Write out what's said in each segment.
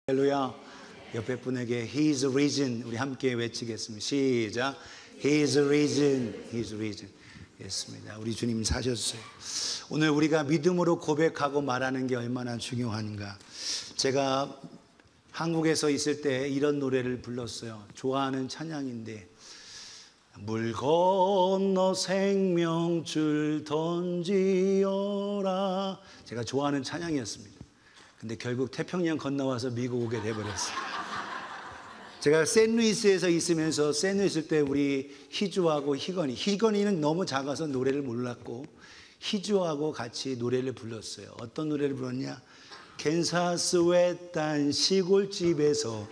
할렐루야. 옆에 분에게 He is risen 우리 함께 외치겠습니다. 시작. He is risen. He is risen. 였습니다. 우리 주님 사셨어요. 오늘 우리가 믿음으로 고백하고 말하는 게 얼마나 중요한가. 제가 한국에서 있을 때 이런 노래를 불렀어요. 좋아하는 찬양인데, 물 건너 생명줄 던지어라. 제가 좋아하는 찬양이었습니다. 근데 결국 태평양 건너와서 미국 오게 돼버렸어요. 제가 샌루이스에서 있으면서 샌루이스 때 우리 희주하고 희건이는 너무 작아서 노래를 몰랐고 희주하고 같이 노래를 불렀어요. 어떤 노래를 불렀냐? 캔사스 외딴 시골집에서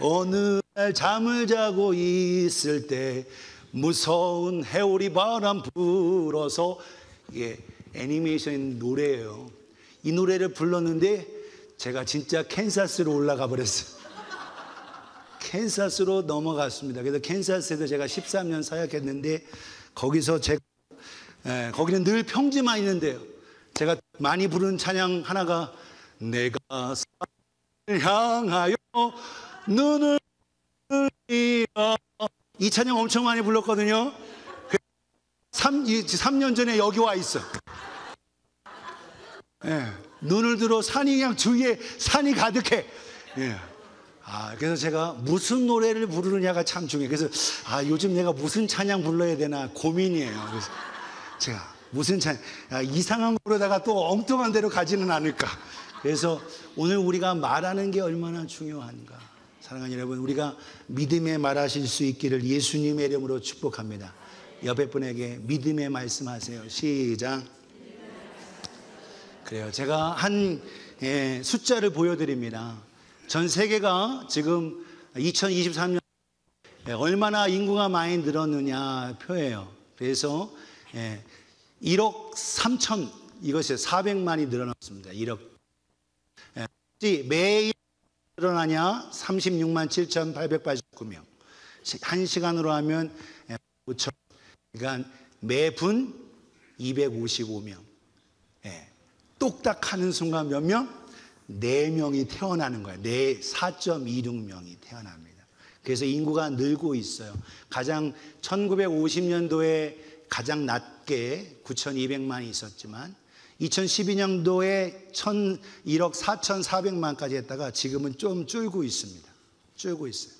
어느 날 잠을 자고 있을 때 무서운 해오리 바람 불어서, 이게 애니메이션 노래예요. 이 노래를 불렀는데 제가 진짜 캔사스로 올라가 버렸어요. 캔사스로 넘어갔습니다. 그래서 캔사스에서 제가 13년 사역했는데 거기서 거기는 늘 평지만 있는데요. 제가 많이 부르는 찬양 하나가 내가 산을 향하여 눈을 들이어, 이 찬양 엄청 많이 불렀거든요. 3년 전에 여기 와 있어. 눈을 들어 산이 그냥 주위에 산이 가득해. 그래서 제가 무슨 노래를 부르느냐가 참 중요해요. 그래서 요즘 내가 무슨 찬양 불러야 되나 고민이에요. 그래서 제가 무슨 찬양, 이상한 거로다가 또 엉뚱한 데로 가지는 않을까. 그래서 오늘 우리가 말하는 게 얼마나 중요한가. 사랑하는 여러분, 우리가 믿음에 말하실 수 있기를 예수님의 이름으로 축복합니다. 옆에 분에게 믿음의 말씀하세요. 시작. 그래요. 제가 한 숫자를 보여드립니다. 전 세계가 지금 2023년 얼마나 인구가 많이 늘었느냐 표예요. 그래서 1억 3천, 이것이 400만이 늘어났습니다. 1억. 매일 늘어나냐? 36만 7,889명. 한 시간으로 하면 5천. 그러니까 매분 255명. 똑딱 하는 순간 몇 명? 4명이 태어나는 거예요. 4.26명이 태어납니다. 그래서 인구가 늘고 있어요. 가장 1950년도에 가장 낮게 9,200만이 있었지만 2012년도에 1억 4,400만까지 했다가 지금은 좀 줄고 있습니다. 줄고 있어요.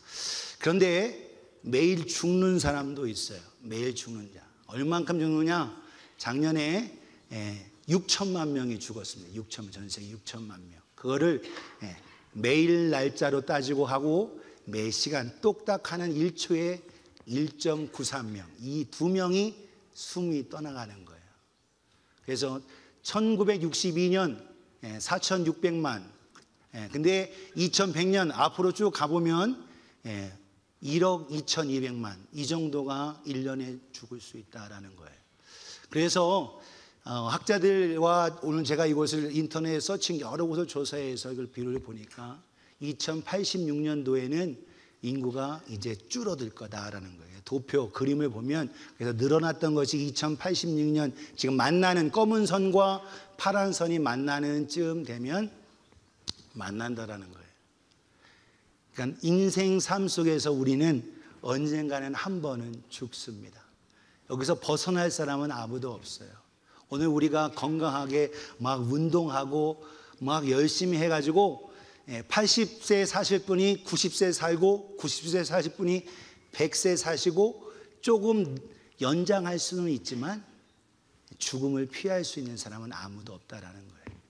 그런데 매일 죽는 사람도 있어요. 매일 죽는 자. 얼만큼 죽느냐? 작년에 6천만 명이 죽었습니다. 6천만, 전 세계 6천만 명. 그거를 매일 날짜로 따지고 하고 매 시간 똑딱하는 1초에 1.93명. 이 2명이 숨이 떠나가는 거예요. 그래서 1962년 4,600만. 근데 2100년 앞으로 쭉 가보면 1억 2,200만. 이 정도가 1년에 죽을 수 있다라는 거예요. 그래서 학자들과 오늘 제가 이것을 인터넷에 서칭 여러 곳을 조사해서 이걸 비율을 보니까 2086년도에는 인구가 이제 줄어들 거다라는 거예요. 도표 그림을 보면, 그래서 늘어났던 것이 2086년 지금 만나는 검은 선과 파란 선이 만나는 쯤 되면 만난다라는 거예요. 그러니까 인생 삶 속에서 우리는 언젠가는 한 번은 죽습니다. 여기서 벗어날 사람은 아무도 없어요. 오늘 우리가 건강하게 막 운동하고 막 열심히 해가지고 80세 사실 분이 90세 살고 90세 사실 분이 100세 사시고 조금 연장할 수는 있지만 죽음을 피할 수 있는 사람은 아무도 없다라는 거예요.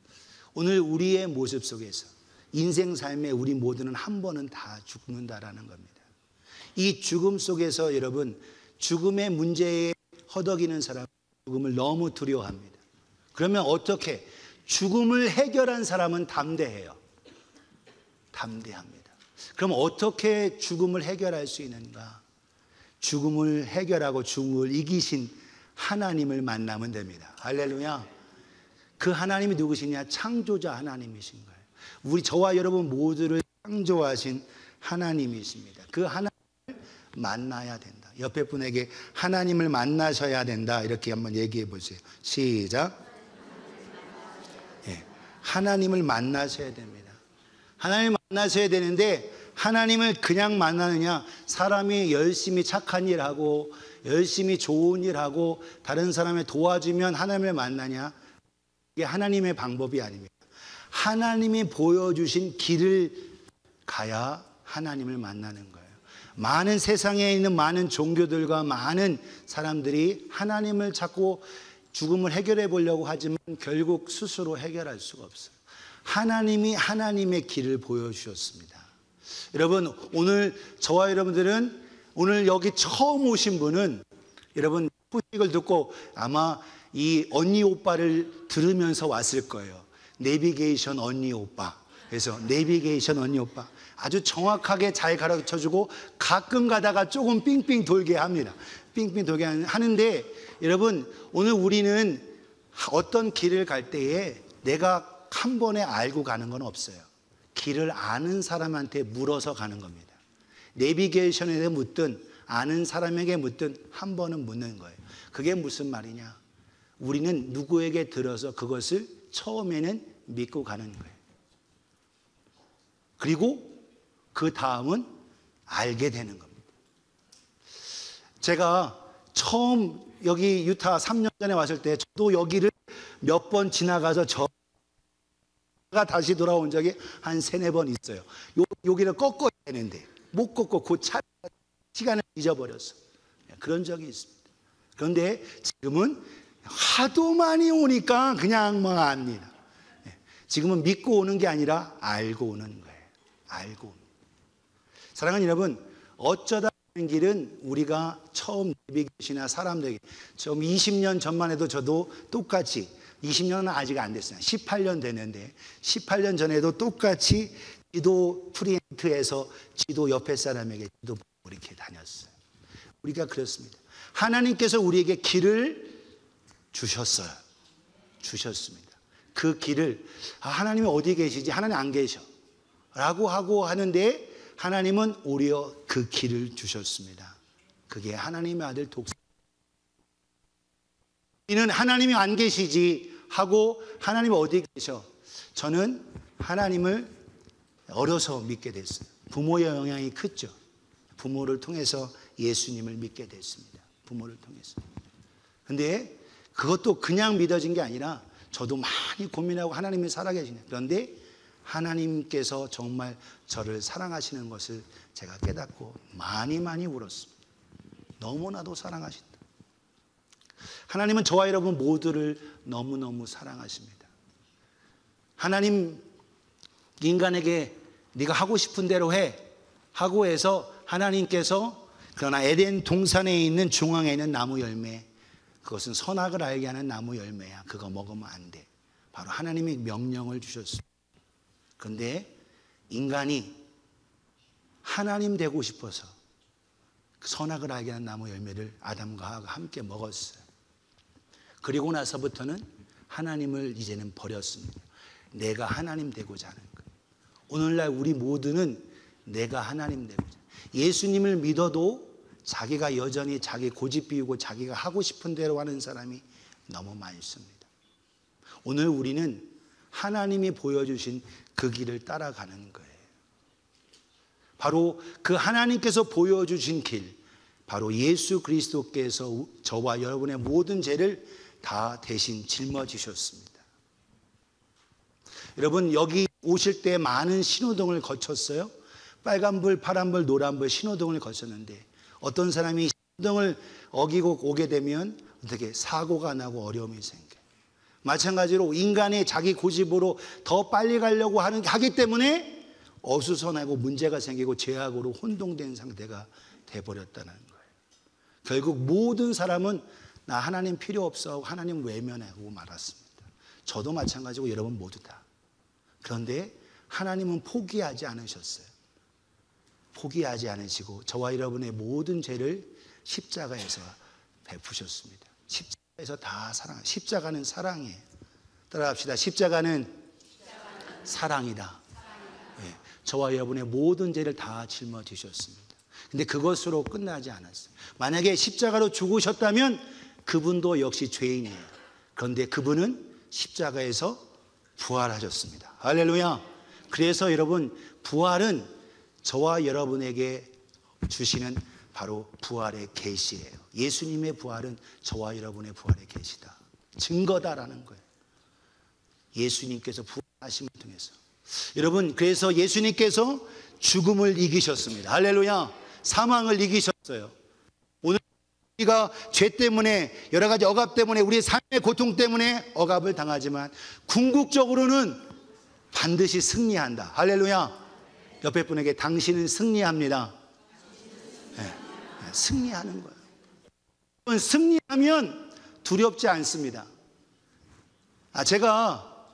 오늘 우리의 모습 속에서 인생 삶에 우리 모두는 한 번은 다 죽는다라는 겁니다. 이 죽음 속에서 여러분, 죽음의 문제에 허덕이는 사람 죽음을 너무 두려워합니다. 그러면 어떻게? 죽음을 해결한 사람은 담대해요. 담대합니다. 그럼 어떻게 죽음을 해결할 수 있는가? 죽음을 해결하고 죽음을 이기신 하나님을 만나면 됩니다. 할렐루야. 그 하나님이 누구시냐? 창조자 하나님이신 거예요. 저와 여러분 모두를 창조하신 하나님이십니다. 그 하나님을 만나야 된다. 옆에 분에게 하나님을 만나셔야 된다, 이렇게 한번 얘기해 보세요. 시작. 하나님을 만나셔야 됩니다. 하나님을 만나셔야 되는데 하나님을 그냥 만나느냐? 사람이 열심히 착한 일하고 열심히 좋은 일하고 다른 사람을 도와주면 하나님을 만나냐? 이게 하나님의 방법이 아닙니다. 하나님이 보여주신 길을 가야 하나님을 만나는 거예요. 많은 세상에 있는 많은 종교들과 많은 사람들이 하나님을 찾고 죽음을 해결해 보려고 하지만 결국 스스로 해결할 수가 없어요. 하나님이 하나님의 길을 보여주셨습니다. 여러분, 오늘 저와 여러분들은, 오늘 여기 처음 오신 분은 여러분 소식을 듣고 아마 이 언니 오빠를 들으면서 왔을 거예요. 내비게이션 언니 오빠. 그래서 내비게이션 언니 오빠 아주 정확하게 잘 가르쳐주고 가끔 가다가 조금 삥삥 돌게 합니다. 삥삥 돌게 하는데, 여러분, 오늘 우리는 어떤 길을 갈 때에 내가 한 번에 알고 가는 건 없어요. 길을 아는 사람한테 물어서 가는 겁니다. 내비게이션에 묻든 아는 사람에게 묻든 한 번은 묻는 거예요. 그게 무슨 말이냐? 우리는 누구에게 들어서 그것을 처음에는 믿고 가는 거예요. 그리고 그 다음은 알게 되는 겁니다. 제가 처음 여기 유타 3년 전에 왔을 때 저도 여기를 몇 번 지나가서 제가 다시 돌아온 적이 한 3-4번 있어요. 여기를 꺾어야 되는데 못 꺾고 그 시간을 잊어버렸어. 그런 적이 있습니다. 그런데 지금은 하도 많이 오니까 그냥 뭐 압니다. 지금은 믿고 오는 게 아니라 알고 오는 거예요. 알고 옵니다. 사랑하는 여러분, 어쩌다 하는 길은 우리가 처음 내비게이션이나 사람들에게 처음 20년 전만 해도 저도 똑같이, 20년은 아직 안 됐어요. 18년 됐는데 18년 전에도 똑같이 지도 프린트에서 지도 옆에 사람에게 지도 보고 이렇게 다녔어요. 우리가 그렇습니다. 하나님께서 우리에게 길을 주셨어요. 주셨습니다. 그 길을 하나님이 어디 계시지? 하나님 안 계셔 라고 하고 하는데 하나님은 오히려 그 길을 주셨습니다. 그게 하나님의 아들 독생. 이는 하나님이 안 계시지 하고 하나님이 어디 계셔? 저는 하나님을 어려서 믿게 됐어요. 부모의 영향이 크죠. 부모를 통해서 예수님을 믿게 됐습니다. 부모를 통해서. 근데 그것도 그냥 믿어진 게 아니라 저도 많이 고민하고 하나님이 살아계시네. 그런데 하나님께서 정말 저를 사랑하시는 것을 제가 깨닫고 많이 울었습니다. 너무나도 사랑하신다. 하나님은 저와 여러분 모두를 너무너무 사랑하십니다. 하나님 인간에게 네가 하고 싶은 대로 해 하고 해서 하나님께서 그러나 에덴 동산에 있는 중앙에 있는 나무 열매, 그것은 선악을 알게 하는 나무 열매야. 그거 먹으면 안 돼. 바로 하나님이 명령을 주셨습니다. 그런데 인간이 하나님 되고 싶어서 선악을 알게 하는 나무 열매를 아담과 하와가 함께 먹었어요. 그리고 나서부터는 하나님을 이제는 버렸습니다. 내가 하나님 되고자 하는 거예요. 오늘날 우리 모두는 내가 하나님 되고자, 예수님을 믿어도 자기가 여전히 자기 고집 피우고 자기가 하고 싶은 대로 하는 사람이 너무 많습니다. 오늘 우리는 하나님이 보여주신 그 길을 따라가는 거예요. 바로 그 하나님께서 보여주신 길, 바로 예수 그리스도께서 저와 여러분의 모든 죄를 다 대신 짊어지셨습니다. 여러분, 여기 오실 때 많은 신호등을 거쳤어요. 빨간불, 파란불, 노란불 신호등을 거쳤는데 어떤 사람이 신호등을 어기고 오게 되면 어떻게 사고가 나고 어려움이 생겨요. 마찬가지로 인간의 자기 고집으로 더 빨리 가려고 하기 때문에 어수선하고 문제가 생기고 죄악으로 혼동된 상태가 돼버렸다는 거예요. 결국 모든 사람은 나 하나님 필요 없어 하고 하나님 외면하고 말았습니다. 저도 마찬가지고 여러분 모두 다. 그런데 하나님은 포기하지 않으셨어요. 포기하지 않으시고 저와 여러분의 모든 죄를 십자가에서 베푸셨습니다. 십자가에서 다 사랑해요. 십자가는 사랑이에요. 따라합시다. 십자가는 사랑이다. 네, 저와 여러분의 모든 죄를 다 짊어지셨습니다. 근데 그것으로 끝나지 않았어요. 만약에 십자가로 죽으셨다면 그분도 역시 죄인이에요. 그런데 그분은 십자가에서 부활하셨습니다. 할렐루야. 그래서 여러분, 부활은 저와 여러분에게 주시는 바로 부활의 계시예요. 예수님의 부활은 저와 여러분의 부활의 계시다, 증거다라는 거예요. 예수님께서 부활하심을 통해서. 여러분, 그래서 예수님께서 죽음을 이기셨습니다. 할렐루야. 사망을 이기셨어요. 오늘 우리가 죄 때문에, 여러 가지 억압 때문에, 우리의 삶의 고통 때문에 억압을 당하지만 궁극적으로는 반드시 승리한다. 할렐루야. 옆에 분에게 당신은 승리합니다. 네, 승리하는 거예요. 승리하면 두렵지 않습니다. 제가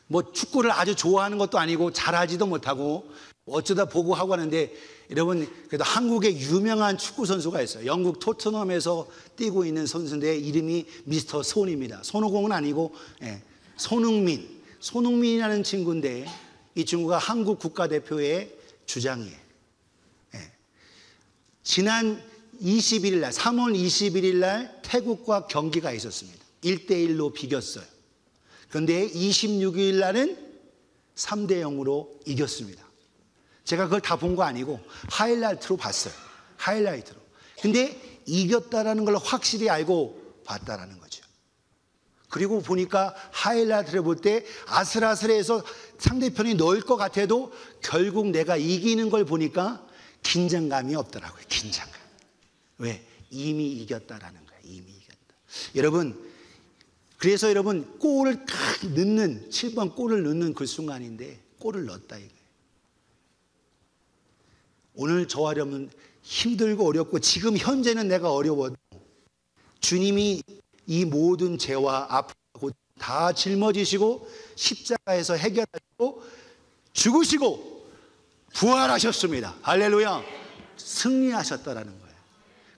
뭐 축구를 아주 좋아하는 것도 아니고 잘하지도 못하고 어쩌다 보고 하고 하는데, 여러분, 그래도 한국에 유명한 축구 선수가 있어요. 영국 토트넘에서 뛰고 있는 선수인데 이름이 미스터 손입니다. 손오공은 아니고 손흥민이라는 친구인데, 이 친구가 한국 국가대표의 주장이에요. 지난 21일 날, 3월 21일 날 태국과 경기가 있었습니다. 1대1로 비겼어요. 그런데 26일 날은 3대0으로 이겼습니다. 제가 그걸 다 본 거 아니고 하이라이트로 봤어요. 하이라이트로. 근데 이겼다라는 걸 확실히 알고 봤다라는 거죠. 그리고 보니까 하이라이트를 볼 때 아슬아슬해서 상대편이 넣을 것 같아도 결국 내가 이기는 걸 보니까 긴장감이 없더라고요. 긴장감. 왜? 이미 이겼다라는 거예요. 이미 이겼다. 여러분, 그래서 여러분, 골을 딱 넣는, 7번 골을 넣는 그 순간인데 골을 넣었다 이거예요. 오늘 저와 여러분 힘들고 어렵고 지금 현재는 내가 어려워도 주님이 이 모든 죄와 아픔을 다 짊어지시고 십자가에서 해결하시고 죽으시고 부활하셨습니다. 할렐루야. 승리하셨다라는 거예요.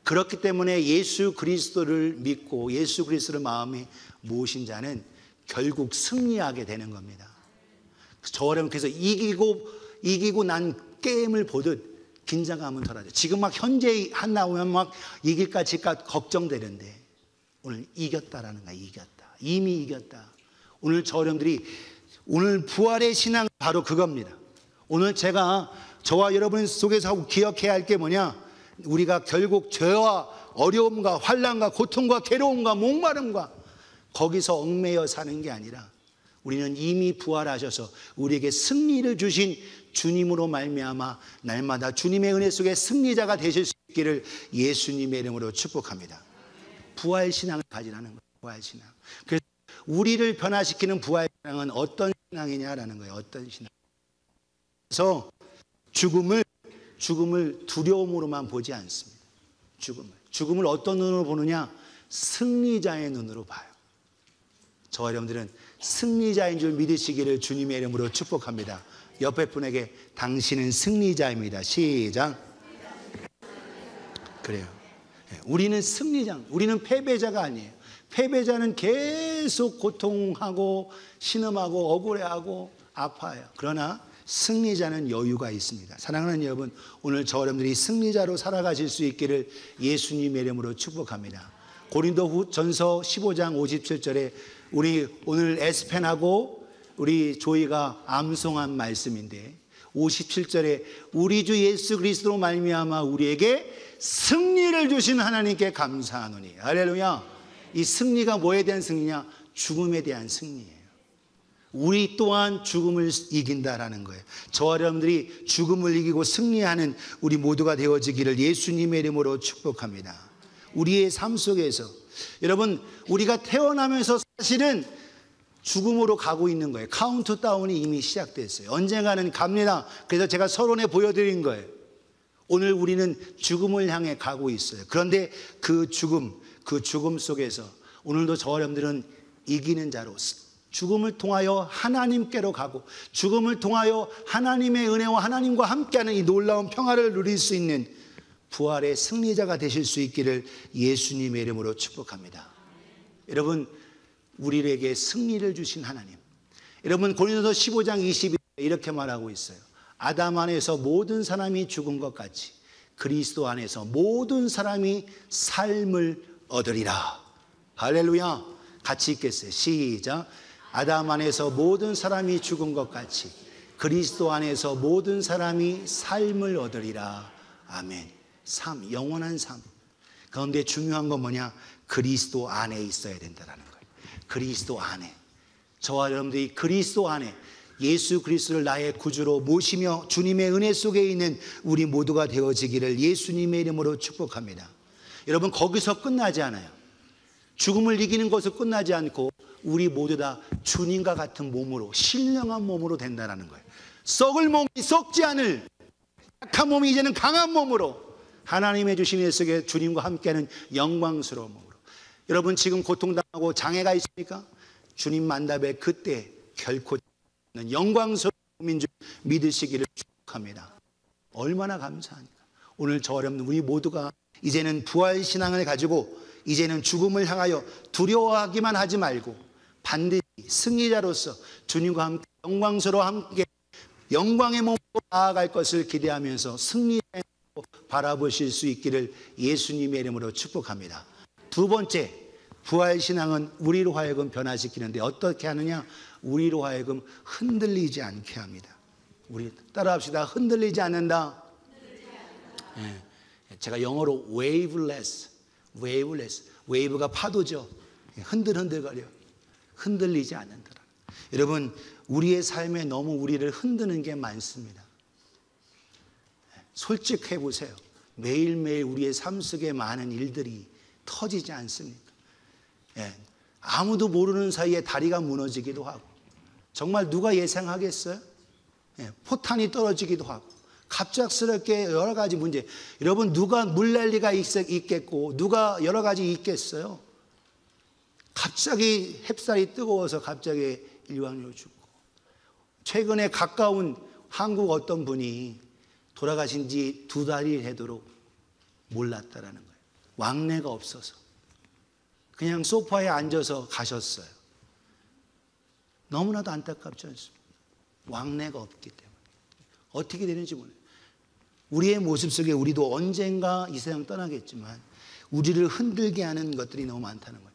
그렇기 때문에 예수 그리스도를 믿고 예수 그리스도를 마음에 모신 자는 결국 승리하게 되는 겁니다. 저와 여러분, 그래서 이기고 난 게임을 보듯 긴장감은 덜하죠. 지금 막 현재 한 나오면 막 이길까 질까 걱정되는데, 오늘 이겼다라는 거야. 이겼다. 이미 이겼다. 오늘 여러분들이 오늘 부활의 신앙 바로 그겁니다. 오늘 제가 저와 여러분 속에서 하고 기억해야 할 게 뭐냐? 우리가 결국 죄와 어려움과 환난과 고통과 괴로움과 목마름과 거기서 얽매여 사는 게 아니라, 우리는 이미 부활하셔서 우리에게 승리를 주신 주님으로 말미암아 날마다 주님의 은혜 속에 승리자가 되실 수 있기를 예수님의 이름으로 축복합니다. 부활신앙을 가지라는 거예요. 부활신앙. 그래서 우리를 변화시키는 부활신앙은 어떤 신앙이냐라는 거예요. 어떤 신앙. 그래서 죽음을 두려움으로만 보지 않습니다. 죽음을 어떤 눈으로 보느냐? 승리자의 눈으로 봐요. 저와 여러분들은 승리자인 줄 믿으시기를 주님의 이름으로 축복합니다. 옆에 분에게 당신은 승리자입니다. 시작. 그래요. 우리는 승리자, 우리는 패배자가 아니에요. 패배자는 계속 고통하고 신음하고 억울해하고 아파요. 그러나 승리자는 여유가 있습니다. 사랑하는 여러분, 오늘 저 여러분들이 승리자로 살아가실 수 있기를 예수님의 이름으로 축복합니다. 고린도전서 15장 57절에 우리 오늘 에스펜하고 우리 조이가 암송한 말씀인데, 57절에 우리 주 예수 그리스도로 말미암아 우리에게 승리를 주신 하나님께 감사하노니. 할렐루야. 이 승리가 뭐에 대한 승리냐? 죽음에 대한 승리예요. 우리 또한 죽음을 이긴다라는 거예요. 저와 여러분들이 죽음을 이기고 승리하는 우리 모두가 되어지기를 예수님의 이름으로 축복합니다. 우리의 삶 속에서 여러분, 우리가 태어나면서 사실은 죽음으로 가고 있는 거예요. 카운트다운이 이미 시작됐어요. 언젠가는 갑니다. 그래서 제가 서론에 보여드린 거예요. 오늘 우리는 죽음을 향해 가고 있어요. 그런데 그 죽음 속에서 오늘도 저와 여러분들은 이기는 자로, 죽음을 통하여 하나님께로 가고, 죽음을 통하여 하나님의 은혜와 하나님과 함께하는 이 놀라운 평화를 누릴 수 있는 부활의 승리자가 되실 수 있기를 예수님의 이름으로 축복합니다. 여러분, 우리에게 승리를 주신 하나님. 여러분, 고린도서 15장 20일 이렇게 말하고 있어요. 아담 안에서 모든 사람이 죽은 것 같이 그리스도 안에서 모든 사람이 삶을 얻으리라. 할렐루야. 같이 읽겠어요. 시작. 아담 안에서 모든 사람이 죽은 것 같이 그리스도 안에서 모든 사람이 삶을 얻으리라. 아멘. 삶, 영원한 삶. 그런데 중요한 건 뭐냐? 그리스도 안에 있어야 된다는 거예요. 그리스도 안에. 저와 여러분들이 그리스도 안에 예수 그리스도를 나의 구주로 모시며 주님의 은혜 속에 있는 우리 모두가 되어지기를 예수님의 이름으로 축복합니다. 여러분, 거기서 끝나지 않아요. 죽음을 이기는 것으로 끝나지 않고 우리 모두 다 주님과 같은 몸으로, 신령한 몸으로 된다는 거예요. 썩을 몸이 썩지 않을 약한 몸이 이제는 강한 몸으로 하나님의 주신 일 속에 주님과 함께하는 영광스러운 몸으로. 여러분, 지금 고통당하고 장애가 있습니까? 주님 만나뵐 그때 결코 영광스러운 몸인 줄 믿으시기를 축복합니다. 얼마나 감사합니까? 오늘 저와 여러분, 우리 모두가 이제는 부활 신앙을 가지고 이제는 죽음을 향하여 두려워하기만 하지 말고 반드시 승리자로서 주님과 함께 영광스러워 함께 영광의 몸으로 나아갈 것을 기대하면서 승리의 몸으로 바라보실 수 있기를 예수님의 이름으로 축복합니다. 두 번째, 부활 신앙은 우리로 하여금 변화시키는데 어떻게 하느냐? 우리로 하여금 흔들리지 않게 합니다. 우리 따라합시다. 흔들리지 않는다. 네. 제가 영어로 waveless, wave가 파도죠. 흔들흔들거려. 흔들리지 않는다. 여러분, 우리의 삶에 너무 우리를 흔드는 게 많습니다. 솔직해 보세요. 매일매일 우리의 삶 속에 많은 일들이 터지지 않습니까? 아무도 모르는 사이에 다리가 무너지기도 하고, 정말 누가 예상하겠어요? 포탄이 떨어지기도 하고, 갑작스럽게 여러 가지 문제. 여러분, 누가 물난리가 있겠고 누가 여러 가지 있겠어요? 갑자기 햅쌀이 뜨거워서 갑자기 일광욕 죽고, 최근에 가까운 한국 어떤 분이 돌아가신 지 2달이 되도록 몰랐다라는 거예요. 왕래가 없어서 그냥 소파에 앉아서 가셨어요. 너무나도 안타깝지 않습니까? 왕래가 없기 때문에 어떻게 되는지 몰라요. 우리의 모습 속에 우리도 언젠가 이 세상 떠나겠지만 우리를 흔들게 하는 것들이 너무 많다는 거예요.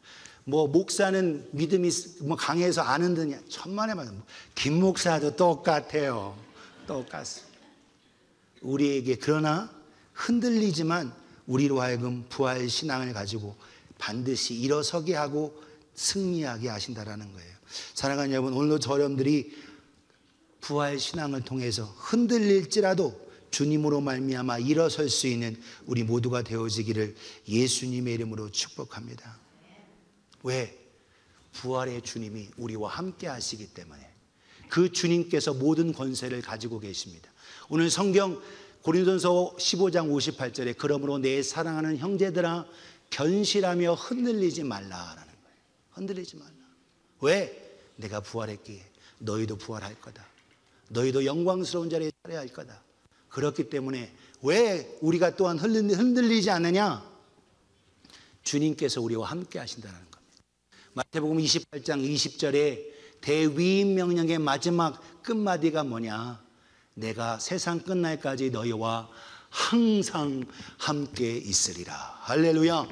뭐 목사는 믿음이 뭐 강해서 안 흔드냐? 천만에 말씀. 김 목사도 똑같아요. 똑같습니다. 우리에게 그러나 흔들리지만 우리로 하여금 부활 신앙을 가지고 반드시 일어서게 하고 승리하게 하신다라는 거예요. 사랑하는 여러분, 오늘도 저 여러분들이 부활 신앙을 통해서 흔들릴지라도 주님으로 말미암아 일어설 수 있는 우리 모두가 되어지기를 예수님의 이름으로 축복합니다. 왜? 부활의 주님이 우리와 함께 하시기 때문에. 그 주님께서 모든 권세를 가지고 계십니다. 오늘 성경 고린도전서 15장 58절에 그러므로 내 사랑하는 형제들아 견실하며 흔들리지 말라라는 거예요. 흔들리지 말라. 왜? 내가 부활했기에 너희도 부활할 거다. 너희도 영광스러운 자리에 서야 할 거다. 그렇기 때문에 왜 우리가 또한 흔들리지 않느냐? 주님께서 우리와 함께 하신다는 겁니다. 마태복음 28장 20절에 대위임 명령의 마지막 끝마디가 뭐냐? 내가 세상 끝날까지 너희와 항상 함께 있으리라. 할렐루야.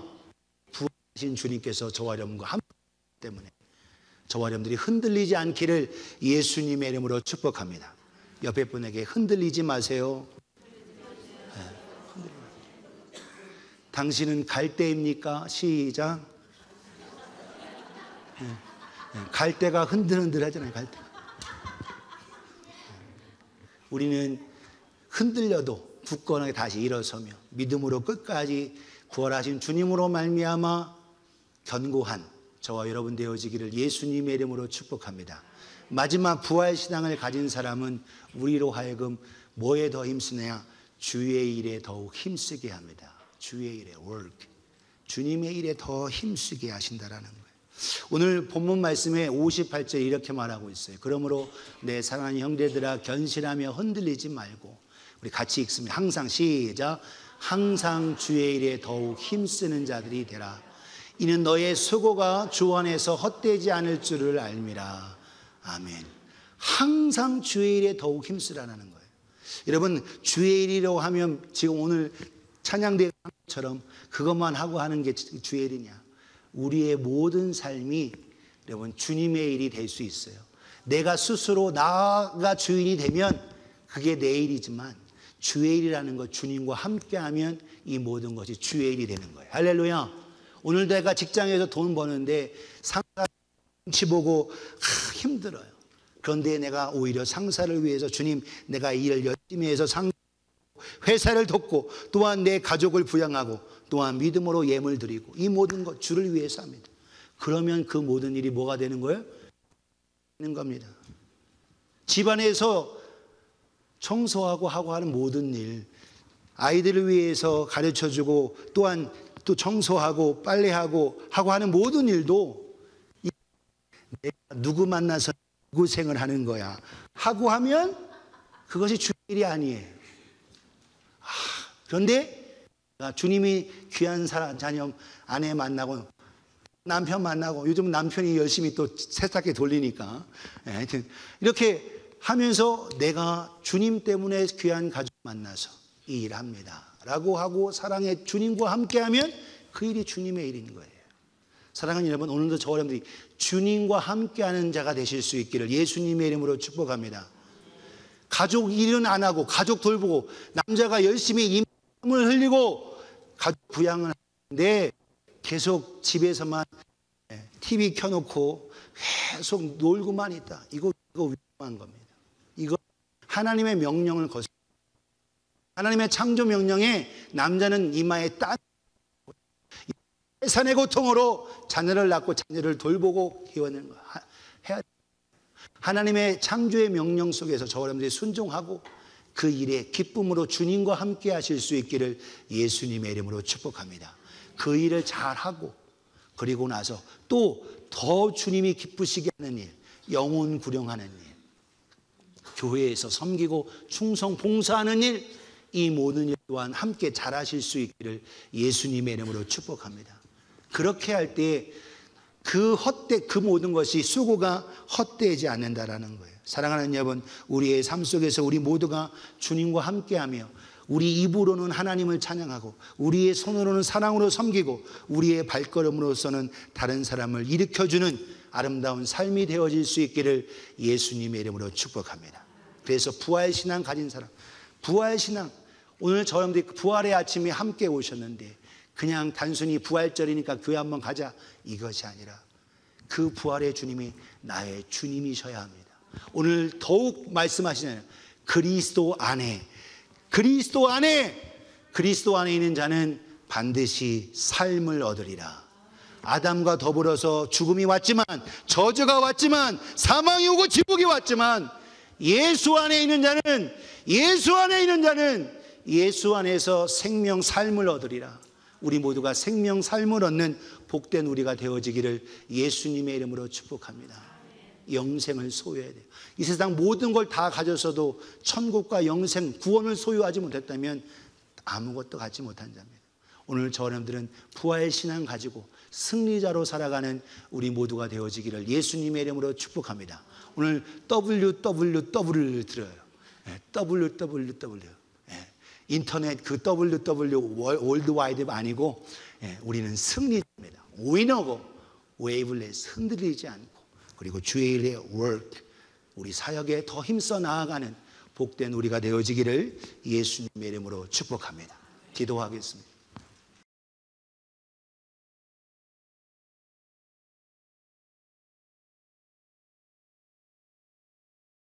부활하신 주님께서 저와 여러분과 함께 있기 때문에 저와 여러분들이 흔들리지 않기를 예수님의 이름으로 축복합니다. 옆에 분에게 흔들리지 마세요. 당신은 갈대입니까? 시작. 갈대가 흔들흔들 하잖아요. 갈대가. 우리는 흔들려도 굳건하게 다시 일어서며 믿음으로 끝까지 구원하신 주님으로 말미암아 견고한 저와 여러분 되어지기를 예수님의 이름으로 축복합니다. 마지막 부활 신앙을 가진 사람은 우리로 하여금 뭐에 더 힘쓰냐? 주의 일에 더욱 힘쓰게 합니다. 주의 일에 work. 주님의 일에 더 힘쓰게 하신다라는 거예요. 오늘 본문 말씀에 58절에 이렇게 말하고 있어요. 그러므로 내 사랑하는 형제들아 견실하며 흔들리지 말고, 우리 같이 읽습니다. 항상 시작. 항상 주의 일에 더욱 힘쓰는 자들이 되라. 이는 너의 수고가 주 안에서 헛되지 않을 줄을 알미라. 아멘. 항상 주의 일에 더욱 힘쓰라는 거예요. 여러분, 주의 일이라고 하면 지금 오늘 찬양대회 처럼 그것만 하고 하는 게 주의 일이냐? 우리의 모든 삶이 여러분 주님의 일이 될 수 있어요. 내가 스스로 나가 주인이 되면 그게 내 일이지만 주의 일이라는 것, 주님과 함께하면 이 모든 것이 주의 일이 되는 거예요. 할렐루야. 오늘 내가 직장에서 돈 버는데 상사 눈치 보고 힘들어요. 그런데 내가 오히려 상사를 위해서 주님, 내가 일을 열심히 해서 회사를 돕고 또한 내 가족을 부양하고 또한 믿음으로 예물 드리고 이 모든 것 주를 위해서 합니다. 그러면 그 모든 일이 뭐가 되는 거예요? 되는 겁니다. 집안에서 청소하고 하고 하는 모든 일, 아이들을 위해서 가르쳐주고 또한 또 청소하고 빨래하고 하고 하는 모든 일도 내가 누구 만나서 고생을 하는 거야 하고 하면 그것이 주의 일이 아니에요. 그런데 주님이 귀한 자녀 아내 만나고 남편 만나고 요즘 남편이 열심히 또 세탁기 돌리니까 하여튼 이렇게 하면서 내가 주님 때문에 귀한 가족 만나서 이 일을 합니다 라고 하고 사랑의 주님과 함께하면 그 일이 주님의 일인 거예요. 사랑하는 여러분, 오늘도 저 여러분들이 주님과 함께하는 자가 되실 수 있기를 예수님의 이름으로 축복합니다. 가족 일은 안 하고 가족 돌보고 남자가 열심히 힘을 흘리고 가족 부양을 하는데 계속 집에서만 TV 켜놓고 계속 놀고만 있다. 이거 위험한 겁니다. 이거 하나님의 명령을 거슬 하나님의 창조 명령에 남자는 이마에 딴 해산의 고통으로 자녀를 낳고 자녀를 돌보고 키워내는 거 해야 하나님의 창조의 명령 속에서 저 여러분들이 순종하고 그 일에 기쁨으로 주님과 함께 하실 수 있기를 예수님의 이름으로 축복합니다. 그 일을 잘하고 그리고 나서 또 더 주님이 기쁘시게 하는 일, 영혼 구령하는 일, 교회에서 섬기고 충성 봉사하는 일, 이 모든 일 또한 함께 잘하실 수 있기를 예수님의 이름으로 축복합니다. 그렇게 할 때 그 모든 것이 수고가 헛되지 않는다라는 거예요. 사랑하는 여러분, 우리의 삶 속에서 우리 모두가 주님과 함께하며 우리 입으로는 하나님을 찬양하고 우리의 손으로는 사랑으로 섬기고 우리의 발걸음으로서는 다른 사람을 일으켜주는 아름다운 삶이 되어질 수 있기를 예수님의 이름으로 축복합니다. 그래서 부활신앙 가진 사람, 부활신앙, 오늘 저 여러분들이 부활의 아침에 함께 오셨는데 그냥 단순히 부활절이니까 교회 한번 가자 이것이 아니라 그 부활의 주님이 나의 주님이셔야 합니다. 오늘 더욱 말씀하시잖아요. 그리스도 안에 있는 자는 반드시 삶을 얻으리라. 아담과 더불어서 죽음이 왔지만 저주가 왔지만 사망이 오고 지옥이 왔지만 예수 안에 있는 자는 예수 안에서 생명 삶을 얻으리라. 우리 모두가 생명 삶을 얻는 복된 우리가 되어지기를 예수님의 이름으로 축복합니다. 영생을 소유해야 돼요. 이 세상 모든 걸 다 가졌어도 천국과 영생, 구원을 소유하지 못했다면 아무것도 갖지 못한 자입니다. 오늘 저 여러분들은 부활신앙 가지고 승리자로 살아가는 우리 모두가 되어지기를 예수님의 이름으로 축복합니다. 오늘 WWW를 들어요. WWW. 인터넷 그 WW 월드와이드 아니고 우리는 승리자입니다. 위너고 웨이블레스 흔들리지 않고 그리고 주의 일의 work 우리 사역에 더 힘써 나아가는 복된 우리가 되어지기를 예수님의 이름으로 축복합니다. 기도하겠습니다.